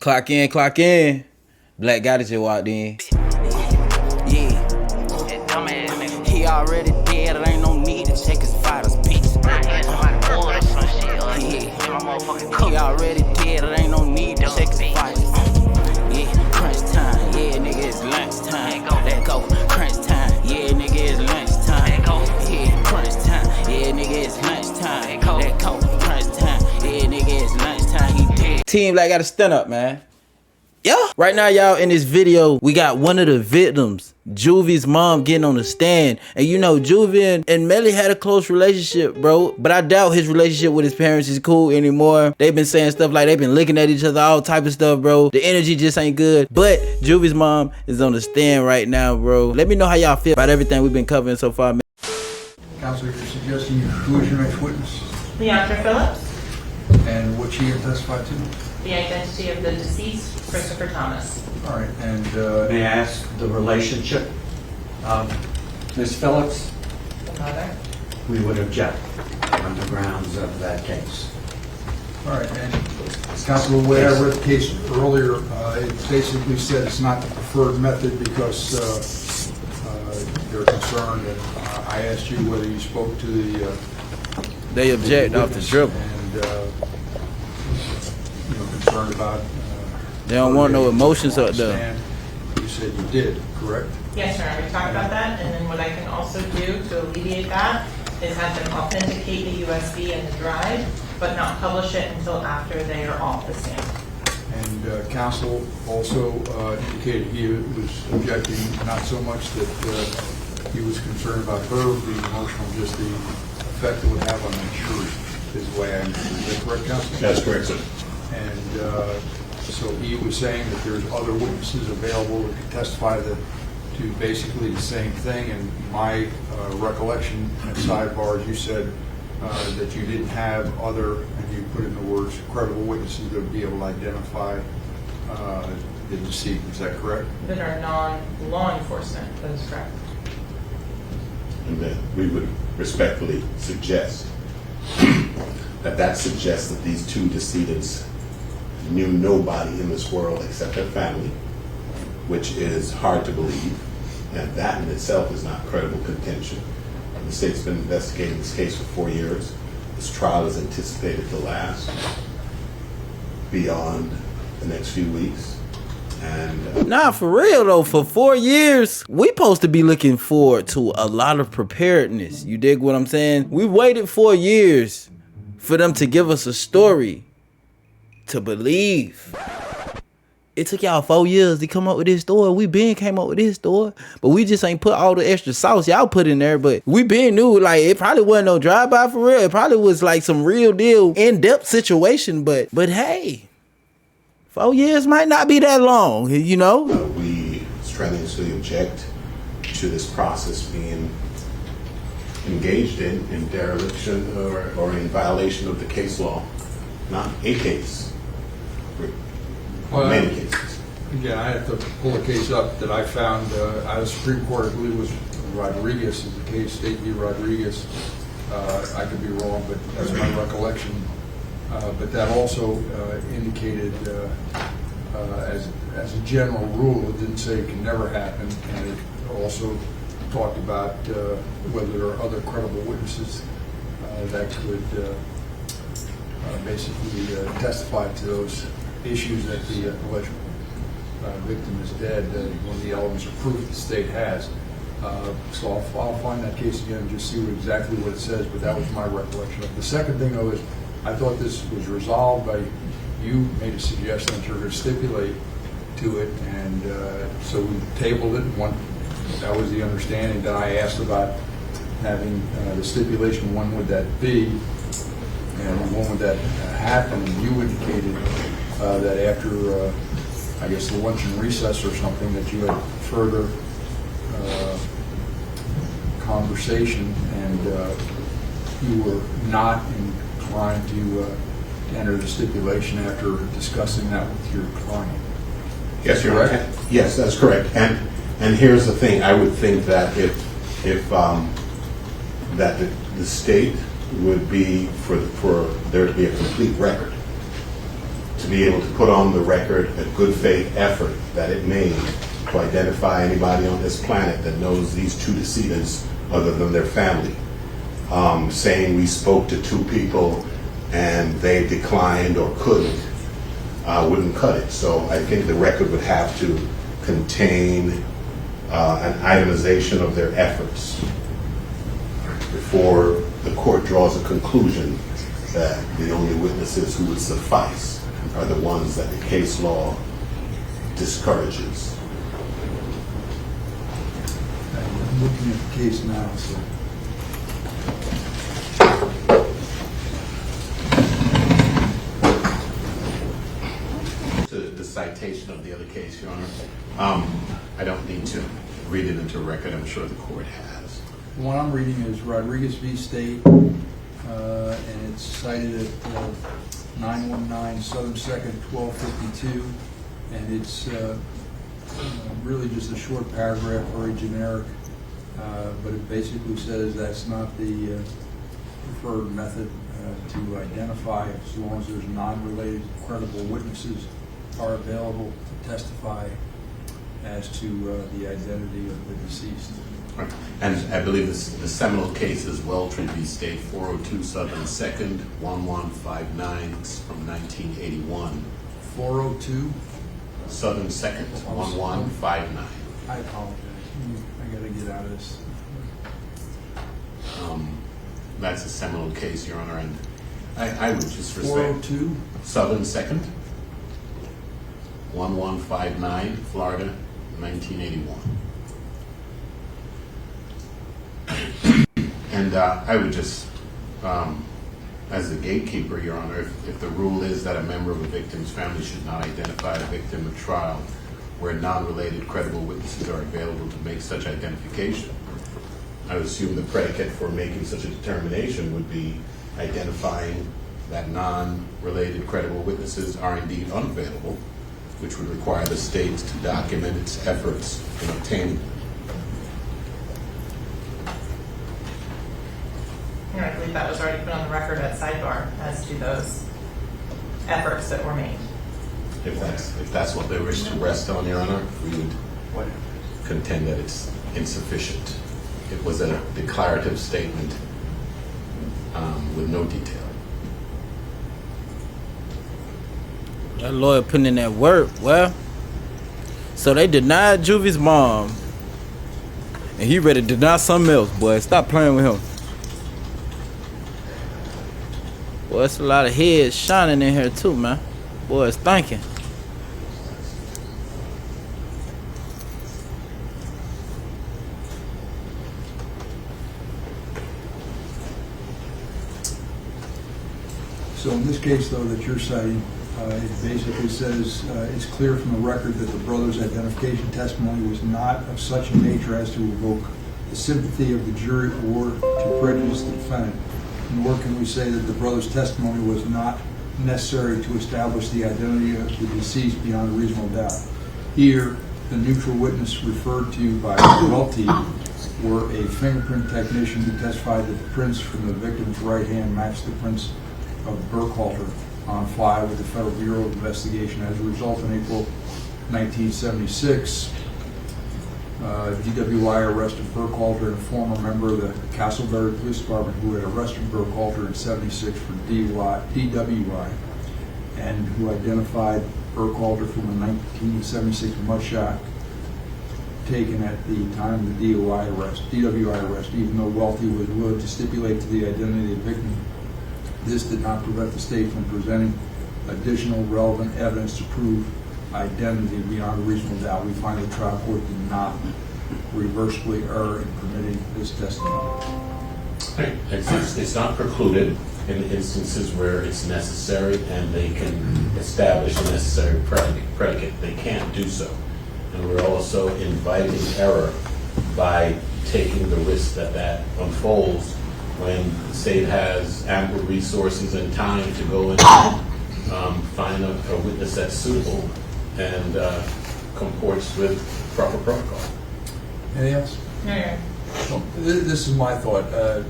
Clock in, clock in. Black guy that just walked in. Yeah. He already dead, there ain't no need to check his vitals, bitch. He already dead, there ain't no need to check his vitals. Yeah, crunch time, yeah, nigga, it's lunch time. Let go, crunch time, yeah, nigga, it's lunch time. Yeah, crunch time, yeah, nigga, it's lunch time. Let go, crunch time, yeah, nigga, it's lunch time. He dead. Team Black gotta stand up, man. Yeah. Right now, y'all, in this video, we got one of the victims, Juvy's mom, getting on the stand. And you know, Juvy and Melly had a close relationship, bro. But I doubt his relationship with his parents is cool anymore. They've been saying stuff like they've been looking at each other, all type of stuff, bro. The energy just ain't good. But Juvy's mom is on the stand right now, bro. Let me know how y'all feel about everything we've been covering so far, man. Counselor, you're suggesting who is your next witness Leandra Phillips, and what she had testified to? the identity of the deceased, Christopher Thomas. All right, and May I ask the relationship of Ms. Phillips? The mother. We would object on the grounds of that case. all right, and Counselor, the way I read the case earlier, it basically said it's not the preferred method because they're concerned, and I asked you whether you spoke to the They object off the witness dribble. and concerned about They don't want no emotions up there. stand. You said you did, correct? Yes, Your Honor, we talked about that, and then what I can also do to alleviate that is have them authenticate the USB and the drive, but not publish it until after they are off the stand. And counsel also indicated he was objecting not so much that he was concerned about her being emotional, just the effect it would have on the insured, is the way I understood it. Is that correct, counsel? That's correct, sir. And so he was saying that there's other witnesses available who can testify to basically the same thing. And my recollection at sidebar, you said that you didn't have other, and you put in the words, credible witnesses that would be able to identify the deceit. Is that correct? That are non-law enforcement, that is correct. And then we would respectfully suggest that suggests that these two decedents knew nobody in this world except their family, which is hard to believe, and that in itself is not credible contention. The state's been investigating this case for 4 years. This trial is anticipated to last beyond the next few weeks. And Nah, for real though, for 4 years, we supposed to be looking forward to a lot of preparedness. You dig what I'm saying? We waited 4 years for them to give us a story to believe. It took y'all 4 years to come up with this story. We been came up with this story, but we just ain't put all the extra sauce y'all put in there. But we been knew, like, it probably wasn't no drive-by for real. It probably was like some real deal in-depth situation. But hey, 4 years might not be that long, you know? we strenuously object to this process being engaged in dereliction or in violation of the case law. Not a case, many cases. Again, I have to pull a case up that I found out of the Supreme Court. I believe it was Rodriguez, is the case, State v. Rodriguez. I could be wrong, but that's my recollection. But that also indicated, as a general rule, it didn't say it can never happen, and it also talked about whether there are other credible witnesses that could basically testify to those issues that the alleged victim is dead, one of the elements of proof the state has. So I'll find that case again and just see exactly what it says, but that was my recollection. The second thing, though, is I thought this was resolved by, you made a suggestion that you're going to stipulate to it, and so we tabled it. That was the understanding that I asked about having the stipulation. When would that be, and when would that happen? And you indicated that after, I guess, the luncheon recess or something, that you had further conversation, and you were not inclined to enter the stipulation after discussing that with your client. Yes, you're right. Yes, that's correct. And here's the thing: I would think that if that the state would be for there to be a complete record to be able to put on the record a good faith effort that it made to identify anybody on this planet that knows these two decedents other than their family. Saying we spoke to two people and they declined or couldn't wouldn't cut it. So I think the record would have to contain an itemization of their efforts before the court draws a conclusion that the only witnesses who would suffice are the ones that the case law discourages. I'm looking at the case now, so. To the citation of the other case, Your Honor, I don't need to read it into record. I'm sure the court has. The one I'm reading is Rodriguez v. State, and it's cited at 919 Southern 2nd, 1252, and it's really just a short paragraph, very generic, but it basically says that's not the preferred method to identify, as long as there's non-related credible witnesses are available to testify as to the identity of the deceased. Right. And I believe the seminal case is Weltry v. State, 402 Southern 2nd, 1159. It's from 1981. 402? Southern 2nd, 1159. I apologize. I got to get out of this. That's a seminal case, Your Honor, and I would just respect 402? Southern 2nd, 1159, Florida, 1981. And I would just, as a gatekeeper, Your Honor, if the rule is that a member of a victim's family should not identify a victim at trial where non-related credible witnesses are available to make such identification, I would assume the predicate for making such a determination would be identifying that non-related credible witnesses are indeed unavailable, which would require the state to document its efforts in obtaining them. And I believe that was already put on the record at sidebar as to those efforts that were made. If that's what they wish to rest on, Your Honor, we would contend that it's insufficient. It was a declarative statement with no detail. That lawyer putting in that work. Well, so they denied Juvy's mom, and he ready to deny something else. Boy, stop playing with him. Boy, it's a lot of heads shining in here too, man. Boy, it's thinking. So in this case, though, that you're citing, it basically says it's clear from the record that the brother's identification testimony was not of such a nature as to evoke the sympathy of the jury or to prejudice the defendant. Nor can we say that the brother's testimony was not necessary to establish the identity of the deceased beyond a reasonable doubt. Here, the neutral witness referred to by Welty were a fingerprint technician who testified that the prints from the victim's right hand matched the prints of Burkhalter on file with the Federal Bureau of Investigation. As a result, in April 1976, DWI arrested Burkhalter, a former member of the Castleberry Police Department who had arrested Burkhalter in '76 for DWI, and who identified Burkhalter from a 1976 mugshot taken at the time of the DWI arrest. Even though Welty was willing to stipulate to the identity of the victim, this did not prevent the state from presenting additional relevant evidence to prove identity beyond a reasonable doubt. We find the trial court did not reversibly err in permitting this testimony. Right. It's not precluded in instances where it's necessary and they can establish the necessary predicate. They can't do so. And we're also inviting error by taking the risk that unfolds when the state has ample resources and time to go and find a witness that's suitable and comports with proper protocol. Anything else? Okay. This is my thought.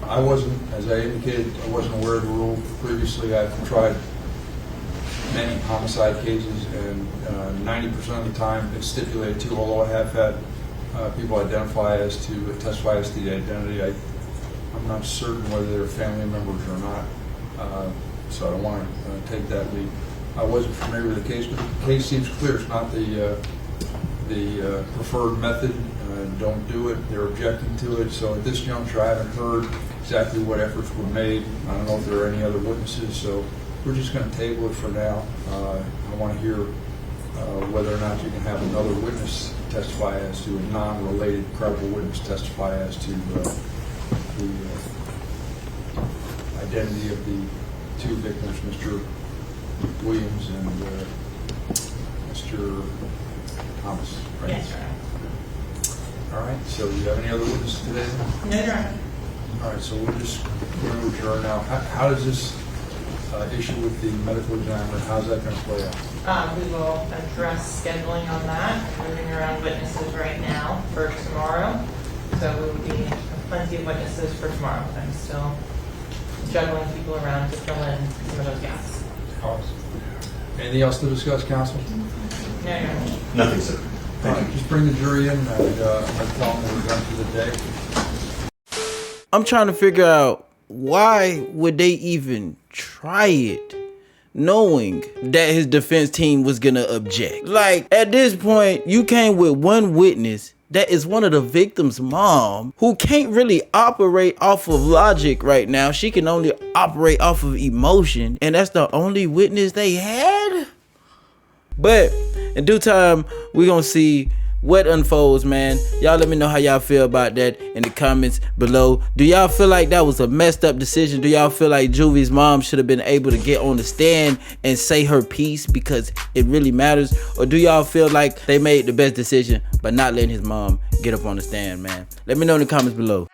I wasn't, as I indicated, I wasn't aware of the rule previously. I've tried many homicide cases, and 90% of the time it's stipulated to, although I have had people testify as to the identity. I'm not certain whether they're family members or not, so I don't want to take that lead. I wasn't familiar with the case, but the case seems clear. It's not the preferred method. Don't do it. They're objecting to it. So at this juncture, I haven't heard exactly what efforts were made. I don't know if there are any other witnesses, so we're just going to table it for now. I want to hear whether or not you can have another witness testify as to a non-related credible witness testify as to the identity of the two victims, Mr. Williams and Mr. Thomas. Right? Yes, Your Honor. All right, so do you have any other witnesses today? No, Your Honor. All right, so we're just going to adjourn now. How does this issue with the medical examiner, how's that going to play out? We will address scheduling on that. I'm moving around witnesses right now for tomorrow. So we will be plenty of witnesses for tomorrow. I'm still juggling people around to fill in some of those gaps. Anything else to discuss, counsel? No, Your Honor. Nothing, sir. All right, just bring the jury in and I'll tell them we're done for the day. I'm trying to figure out, why would they even try it knowing that his defense team was gonna object? Like, at this point, you came with one witness that is one of the victim's mom, who can't really operate off of logic right now. She can only operate off of emotion, and that's the only witness they had? But in due time, we're gonna see what unfolds, man. Y'all let me know how y'all feel about that in the comments below. Do y'all feel like that was a messed up decision? Do y'all feel like Juvy's mom should have been able to get on the stand and say her piece because it really matters? Or do y'all feel like they made the best decision by not letting his mom get up on the stand, man? Let me know in the comments below.